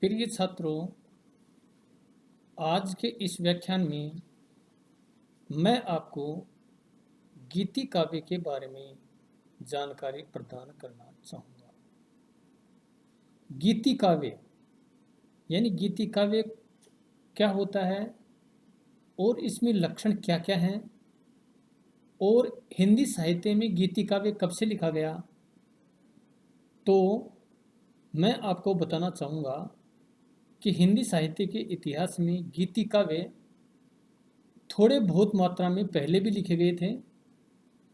प्रिय छात्रों, आज के इस व्याख्यान में मैं आपको गीति काव्य के बारे में जानकारी प्रदान करना चाहूँगा। गीति काव्य यानी गीति काव्य क्या होता है और इसमें लक्षण क्या क्या हैं और हिंदी साहित्य में गीति काव्य कब से लिखा गया, तो मैं आपको बताना चाहूँगा कि हिंदी साहित्य के इतिहास में गीति काव्य थोड़े बहुत मात्रा में पहले भी लिखे गए थे,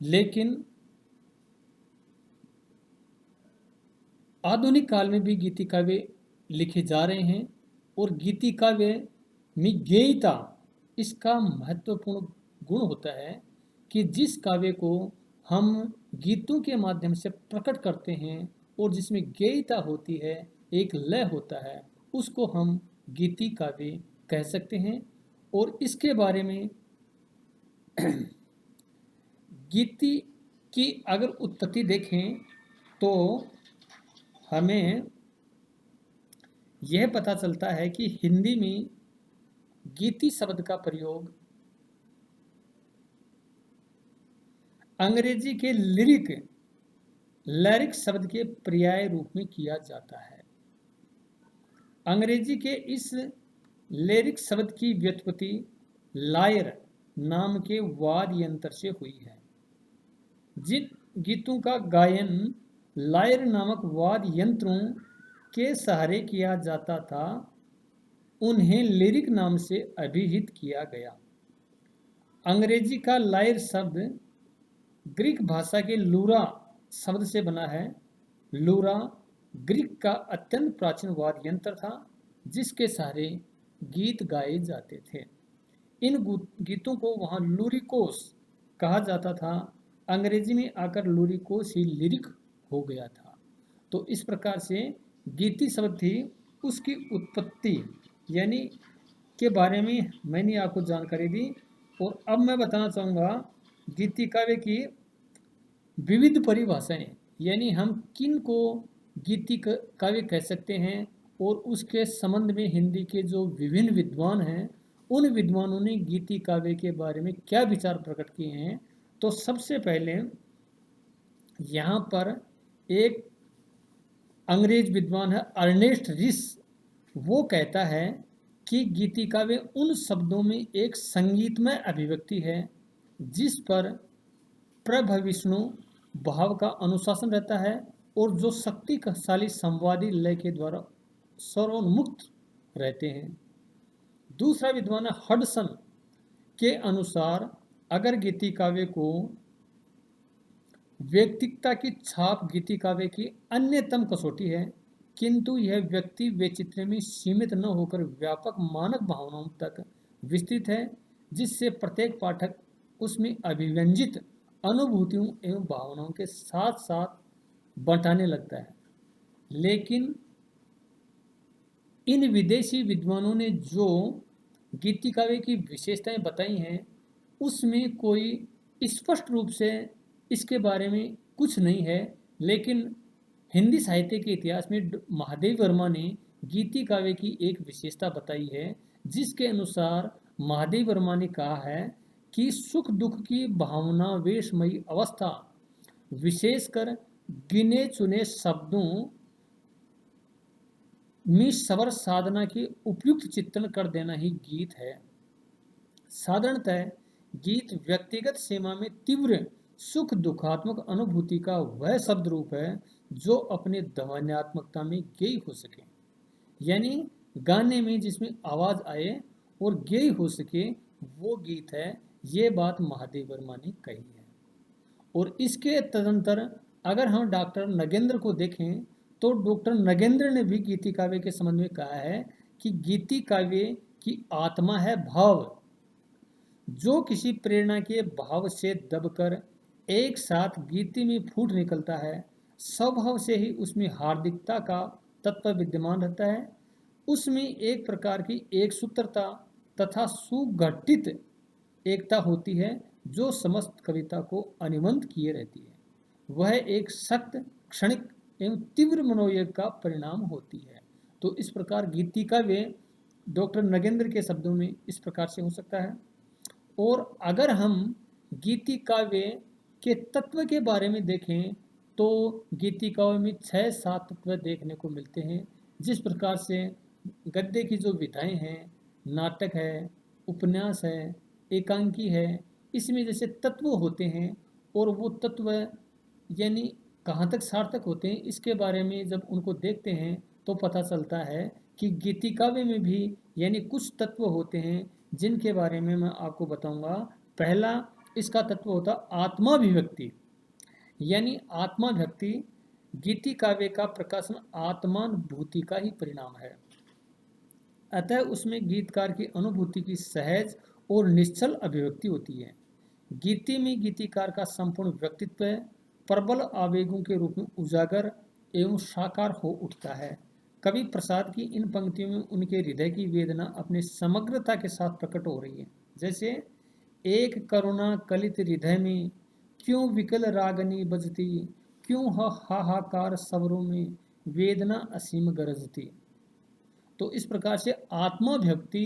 लेकिन आधुनिक काल में भी गीति काव्य लिखे जा रहे हैं और गीति काव्य में गेयता इसका महत्वपूर्ण गुण होता है कि जिस काव्य को हम गीतों के माध्यम से प्रकट करते हैं और जिसमें गेयता होती है, एक लय होता है, उसको हम गीति काव्य कह सकते हैं। और इसके बारे में गीति की अगर उत्पत्ति देखें तो हमें यह पता चलता है कि हिंदी में गीति शब्द का प्रयोग अंग्रेजी के लैरिक शब्द के पर्याय रूप में किया जाता है। अंग्रेजी के इस लैरिक शब्द की व्युत्पत्ति लायर नाम के वाद्य यंत्र से हुई है। जिन गीतों का गायन लायर नामक वाद्य यंत्रों के सहारे किया जाता था, उन्हें लिरिक नाम से अभिहित किया गया। अंग्रेजी का लायर शब्द ग्रीक भाषा के लूरा शब्द से बना है। लूरा ग्रीक का अत्यंत प्राचीन वाद्य यंत्र था जिसके सहारे गीत गाए जाते थे। इन गीतों को वहाँ लूरिकोस कहा जाता था। अंग्रेजी में आकर लूरिकोस ही लिरिक हो गया था। तो इस प्रकार से गीति शब्द थी, उसकी उत्पत्ति यानी के बारे में मैंने आपको जानकारी दी। और अब मैं बताना चाहूँगा गीति काव्य की विविध परिभाषाएं, यानी हम किन को गीति काव्य कह सकते हैं और उसके संबंध में हिंदी के जो विभिन्न विद्वान हैं, उन विद्वानों ने गीति काव्य के बारे में क्या विचार प्रकट किए हैं। तो सबसे पहले यहाँ पर एक अंग्रेज विद्वान है अर्नेस्ट रिस, वो कहता है कि गीति काव्य उन शब्दों में एक संगीतमय अभिव्यक्ति है जिस पर प्रभविष्णु भाव का अनुशासन रहता है और जो शक्तिशाली संवादी लय के द्वारा सर्वोन्मुक्त रहते हैं। दूसरा विद्वान है हडसन के अनुसार अगर गीति काव्य को व्यक्तिकता की छाप गीति काव्य की अन्यतम कसौटी है, किंतु यह व्यक्ति वैचित्र्य में सीमित न होकर व्यापक मानक भावनाओं तक विस्तृत है, जिससे प्रत्येक पाठक उसमें अभिव्यंजित अनुभूतियों एवं भावनाओं के साथ साथ बंटाने लगता है। लेकिन इन विदेशी विद्वानों ने जो गीति काव्य की विशेषताएं बताई हैं, उसमें कोई स्पष्ट रूप से इसके बारे में कुछ नहीं है। लेकिन हिंदी साहित्य के इतिहास में महादेव वर्मा ने गीति काव्य की एक विशेषता बताई है, जिसके अनुसार महादेव वर्मा ने कहा है कि सुख दुख की भावना वेशमयी अवस्था विशेषकर गिने चुने शब्दों में सवर साधना के उपयुक्त चित्रण कर देना ही गीत है। साधारणतः गीत व्यक्तिगत सीमा में तीव्र सुख दुखात्मक अनुभूति का वह शब्द रूप है जो अपने ध्वन्यात्मकता में गेय हो सके, यानी गाने में जिसमें आवाज आए और गेय हो सके, वो गीत है। ये बात महादेव वर्मा ने कही है। और इसके तदंतर अगर हम डॉक्टर नगेंद्र को देखें तो डॉक्टर नगेंद्र ने भी गीति काव्य के संबंध में कहा है कि गीति काव्य की आत्मा है भाव, जो किसी प्रेरणा के भाव से दबकर एक साथ गीति में फूट निकलता है। स्वभाव से ही उसमें हार्दिकता का तत्व विद्यमान रहता है। उसमें एक प्रकार की एक सूत्रता तथा सुगठित एकता होती है जो समस्त कविता को अनुबंध किए रहती है। वह एक सख्त क्षणिक एवं तीव्र मनोयोग का परिणाम होती है। तो इस प्रकार गीति काव्य डॉक्टर नगेंद्र के शब्दों में इस प्रकार से हो सकता है। और अगर हम गीति काव्य के तत्व के बारे में देखें तो गीति काव्य में 6-7 तत्व देखने को मिलते हैं। जिस प्रकार से गद्य की जो विधाएं हैं, नाटक है, उपन्यास है, एकांकी है, इसमें जैसे तत्व होते हैं और वो तत्व यानी कहाँ तक सार्थक होते हैं, इसके बारे में जब उनको देखते हैं तो पता चलता है कि गीति काव्य में भी यानी कुछ तत्व होते हैं जिनके बारे में मैं आपको बताऊंगा। पहला इसका तत्व होता आत्माभिव्यक्ति, यानी आत्माभिव्यक्ति गीति काव्य का प्रकाशन आत्मानुभूति का ही परिणाम है। अतः उसमें गीतकार की अनुभूति की सहज और निश्चल अभिव्यक्ति होती है। गीति में गीतिकार का संपूर्ण व्यक्तित्व प्रबल आवेगों के रूप में उजागर एवं साकार हो उठता है। कवि प्रसाद की इन पंक्तियों में उनके हृदय की वेदना अपने समग्रता के साथ प्रकट हो रही है। जैसे एक करुणा कलित हृदय में क्यों विकल रागनी बजती, क्यों हाहाकार सवरों में वेदना असीम गरजती। तो इस प्रकार से आत्माभिव्यक्ति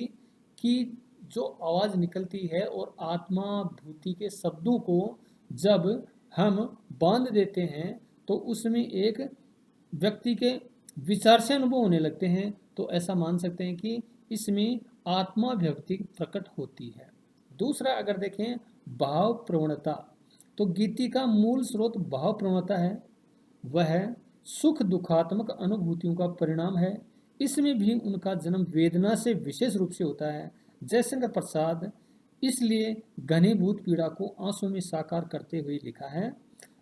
की जो आवाज़ निकलती है और आत्माभूति के शब्दों को जब हम बांध देते हैं तो उसमें एक व्यक्ति के विचार से अनुभव होने लगते हैं। तो ऐसा मान सकते हैं कि इसमें आत्माभिव्यक्ति प्रकट होती है। दूसरा अगर देखें भाव प्रवणता, तो गीति का मूल स्रोत भाव प्रवणता है। वह सुख दुखात्मक अनुभूतियों का परिणाम है। इसमें भी उनका जन्म वेदना से विशेष रूप से होता है। जयशंकर प्रसाद इसलिए घनीभूत पीड़ा को आंसू में साकार करते हुए लिखा है।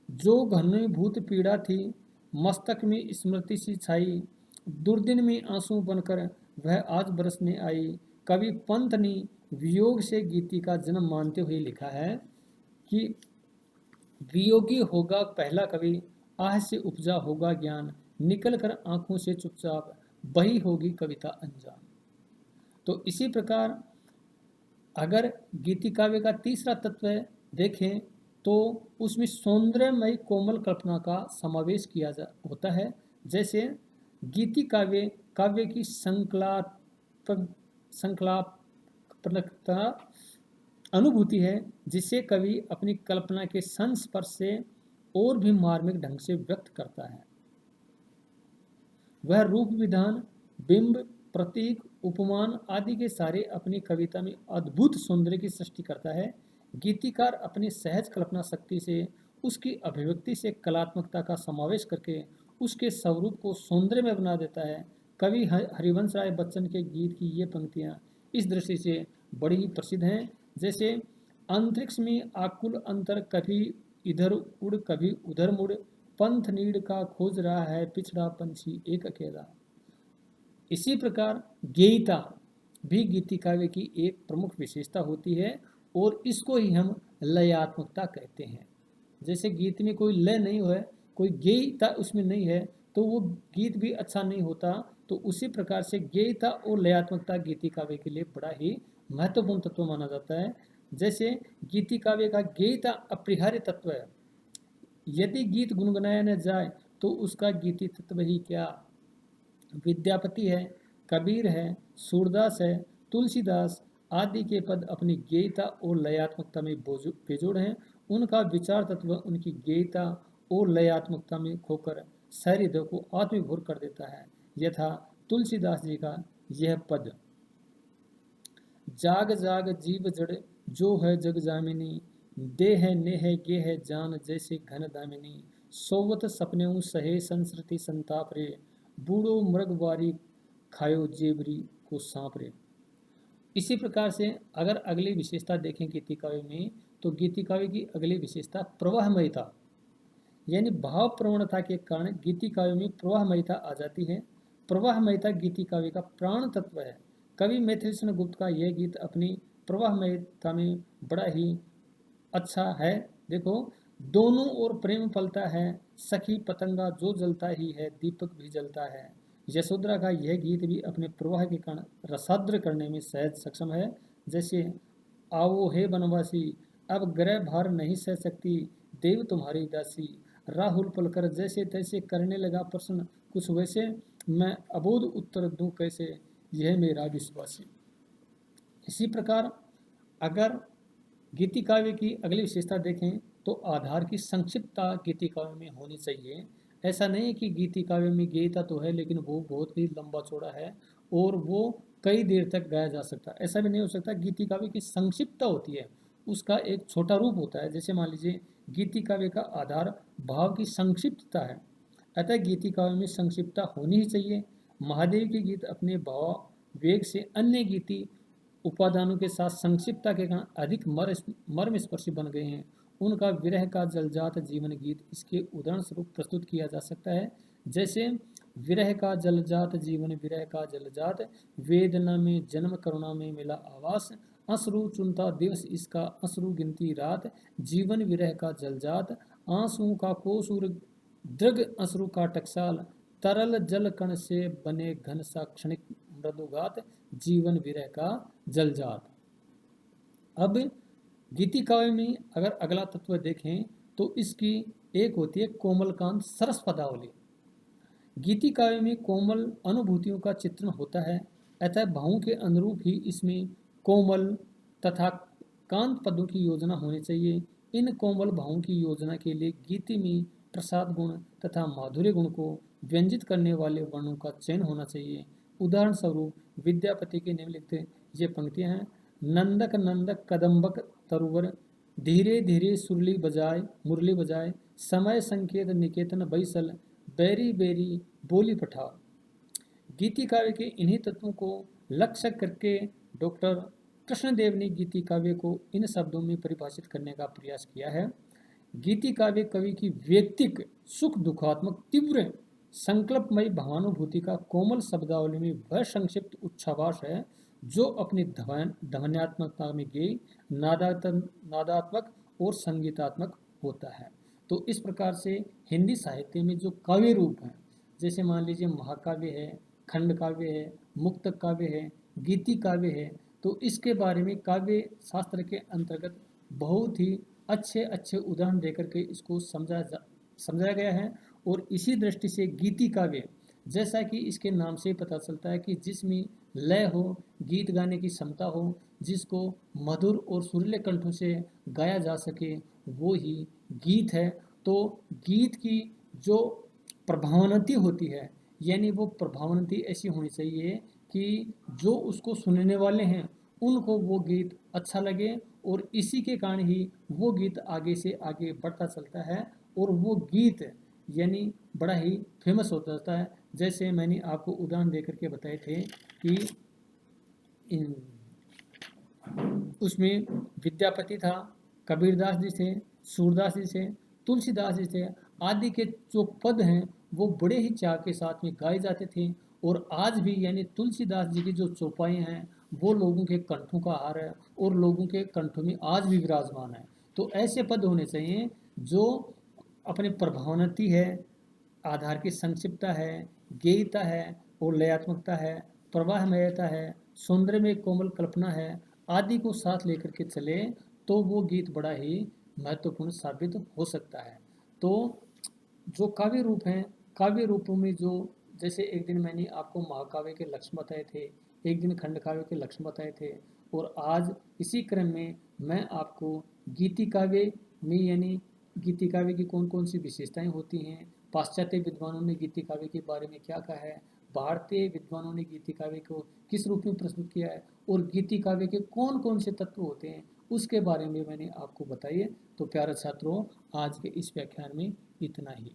जो घनीभूत पीड़ा थी मस्तक में स्मृति सी छाई, दुर्दिन में आंसू बनकर वह आज बरसने आई। कवि पंत ने वियोग से गीति का जन्म मानते हुए लिखा है कि वियोगी होगा पहला कवि, आह से उपजा होगा ज्ञान, निकल कर आंखों से चुपचाप बही होगी कविता अनजान। तो इसी प्रकार अगर गीति काव्य का तीसरा तत्व देखें तो उसमें सौंदर्यमय कोमल कल्पना का समावेश किया होता है। जैसे गीति काव्य काव्य की संकल्पना अनुभूति है जिसे कवि अपनी कल्पना के संस्पर्श से और भी मार्मिक ढंग से व्यक्त करता है। वह रूप विधान, बिंब, प्रतीक, उपमान आदि के सारे अपनी कविता में अद्भुत सौंदर्य की सृष्टि करता है। गीतिकार अपनी सहज कल्पना शक्ति से उसकी अभिव्यक्ति से कलात्मकता का समावेश करके उसके स्वरूप को सौंदर्य में बना देता है। कवि हरिवंश राय बच्चन के गीत की ये पंक्तियाँ इस दृष्टि से बड़ी ही प्रसिद्ध हैं। जैसे अंतरिक्ष में आकुल अंतर, कभी इधर उड़ कभी उधर मुड़, पंथ नीड़ का खोज रहा है पिछड़ा पंछी एक अकेला। इसी प्रकार गेयिता भी गीति काव्य की एक प्रमुख विशेषता होती है और इसको ही हम लयात्मकता कहते हैं। जैसे गीत में कोई लय नहीं है, कोई गेयिता उसमें नहीं है तो वो गीत भी अच्छा नहीं होता। तो उसी प्रकार से गेयिता और लयात्मकता गीति काव्य के लिए बड़ा ही महत्वपूर्ण तत्व माना जाता है। जैसे गीति काव्य का गेयिता अपरिहार्य तत्व है। यदि गीत गुनगुनाया न जाए तो उसका गीति तत्व ही क्या। विद्यापति है, कबीर है, सूरदास है, तुलसीदास आदि के पद अपनी गेयता और लयात्मकता में बेजोड़ हैं। उनका विचार तत्व उनकी गेयता और लयात्मकता में खोकर सहृदय को आत्मविभोर कर देता है। यथा तुलसीदास जी का यह पद, जाग जाग जीव जड़ जो है जग जामिनी, देह नेह गेह जान जैसे घन दामिनी, सोवत सपने सहे संस्कृति संताप रे, बूढ़ो मृगवारी खायो जेबरी को सांप रे। इसी प्रकार से अगर अगली विशेषता देखें गीति काव्य में तो गीति काव्य की अगली विशेषता प्रवाहमयता, यानी भाव प्रवणता के कारण गीति काव्य में प्रवाहमयता आ जाती है। प्रवाहमयता गीति काव्य का प्राण तत्व है। कवि मैथिली शरण गुप्त का यह गीत अपनी प्रवाहमयता में बड़ा ही अच्छा है। देखो, दोनों ओर प्रेम पलता है, सखी पतंगा जो जलता ही है दीपक भी जलता है। यशोधरा का यह गीत भी अपने प्रवाह के कारण रसाद्र करने में सहज सक्षम है। जैसे आओ हे बनवासी, अब ग्रह भार नहीं सह सकती, देव तुम्हारी दासी, राहुल पलकर जैसे तैसे करने लगा प्रश्न, कुछ वैसे मैं अबोध उत्तर दूं कैसे, यह मेरा विश्वास है। इसी प्रकार अगर गीति काव्य की अगली विशेषता देखें तो आधार की संक्षिप्तता गीति काव्य में होनी चाहिए। ऐसा नहीं है कि गीति काव्य में गीता तो है लेकिन वो बहुत ही लंबा चौड़ा है और वो कई देर तक गाया जा सकता है, ऐसा भी नहीं हो सकता। गीति काव्य की संक्षिप्तता होती है, उसका एक छोटा रूप होता है। जैसे मान लीजिए गीति काव्य का आधार भाव की संक्षिप्तता है, अतः गीति काव्य में संक्षिप्तता होनी ही चाहिए। महादेव के गीत अपने भाव वेग से अन्य गीति उपादानों के साथ संक्षिप्तता के कारण अधिक मर्मस्पर्शी बन गए हैं। उनका विरह का जलजात जीवन गीत इसके उदाहरण स्वरूप प्रस्तुत किया जा सकता है। जैसे विरह का जलजात जीवन विरह का जलजात, वेदना में जन्म करुणा में मिला आवास, अश्रु चुनता दिवस इसका अश्रु गिनती रात, जीवन विरह का जलजात, आंसुओं का कोसूर दृग अश्रु का टकसाल, तरल जल कण से बने घन सा क्षणिक मृदुगात, जीवन विरह का जलजात। अब गीति काव्य में अगर अगला तत्व देखें तो इसकी एक होती है कोमलकांत सरस पदावली। गीति काव्य में कोमल अनुभूतियों का चित्रण होता है, अतः भावों के अनुरूप ही इसमें कोमल तथा कांत पदों की योजना होनी चाहिए। इन कोमल भावों की योजना के लिए गीति में प्रसाद गुण तथा माधुर्य गुण को व्यंजित करने वाले वर्णों का चयन होना चाहिए। उदाहरण स्वरूप विद्यापति के निम्नलिखित ये पंक्तियां हैं। नंदक नंदक कदम्बक तरुवर, धीरे धीरे मुरली बजाए, समय संकेत निकेतन बैसल, बेरी बेरी बोली पठार। गीति काव्य के इन्हीं तत्वों को लक्ष्य करके डॉक्टर कृष्णदेव ने गीति काव्य को इन शब्दों में परिभाषित करने का प्रयास किया है। गीति काव्य कवि की व्यक्तिक सुख दुखात्मक तीव्र संकल्पमयी भावानुभूति का कोमल शब्दावली में वह संक्षिप्त उच्छ्वास है जो अपनी ध्वन्यात्मकता में गेय, नादात्मक और संगीतात्मक होता है। तो इस प्रकार से हिंदी साहित्य में जो काव्य रूप हैं, जैसे मान लीजिए महाकाव्य है, खंड काव्य है, मुक्तक काव्य है, गीति काव्य है, तो इसके बारे में काव्य शास्त्र के अंतर्गत बहुत ही अच्छे अच्छे उदाहरण देकर के इसको समझाया गया है। और इसी दृष्टि से गीति काव्य, जैसा कि इसके नाम से पता चलता है कि जिसमें लय हो, गीत गाने की क्षमता हो, जिसको मधुर और सुरीले कंठों से गाया जा सके, वो ही गीत है। तो गीत की जो प्रभावनति होती है, यानी वो प्रभावनति ऐसी होनी चाहिए कि जो उसको सुनने वाले हैं उनको वो गीत अच्छा लगे और इसी के कारण ही वो गीत आगे से आगे बढ़ता चलता है और वो गीत यानी बड़ा ही फेमस होता जाता है। जैसे मैंने आपको उदाहरण देकर के बताए थे कि उसमें विद्यापति था, कबीरदास जी थे, सूरदास जी थे, तुलसीदास जी थे, आदि के जो पद हैं वो बड़े ही चाव के साथ में गाए जाते थे। और आज भी यानी तुलसीदास जी की जो चौपाई हैं वो लोगों के कंठों का हार है और लोगों के कंठों में आज भी विराजमान है। तो ऐसे पद होने चाहिए जो अपने प्रभावनति है, आधार की संक्षिप्तता है, गेयता है और लयात्मकता है, प्रवाहमयता है, सौंदर्य में कोमल कल्पना है, आदि को साथ लेकर के चले तो वो गीत बड़ा ही महत्वपूर्ण साबित हो सकता है। तो जो काव्य रूप हैं, काव्य रूपों में जो जैसे एक दिन मैंने आपको महाकाव्य के लक्ष्य बताए थे, एक दिन खंड काव्य के लक्ष्य बताए थे, और आज इसी क्रम में मैं आपको गीति काव्य में यानी गीति काव्य की कौन कौन सी विशेषताएं होती हैं, पाश्चात्य विद्वानों ने गीति काव्य के बारे में क्या कहा है, भारतीय विद्वानों ने गीति काव्य को किस रूप में प्रस्तुत किया है और गीति काव्य के कौन कौन से तत्व होते हैं, उसके बारे में मैंने आपको बताइए। तो प्यारे छात्रों, आज के इस व्याख्यान में इतना ही।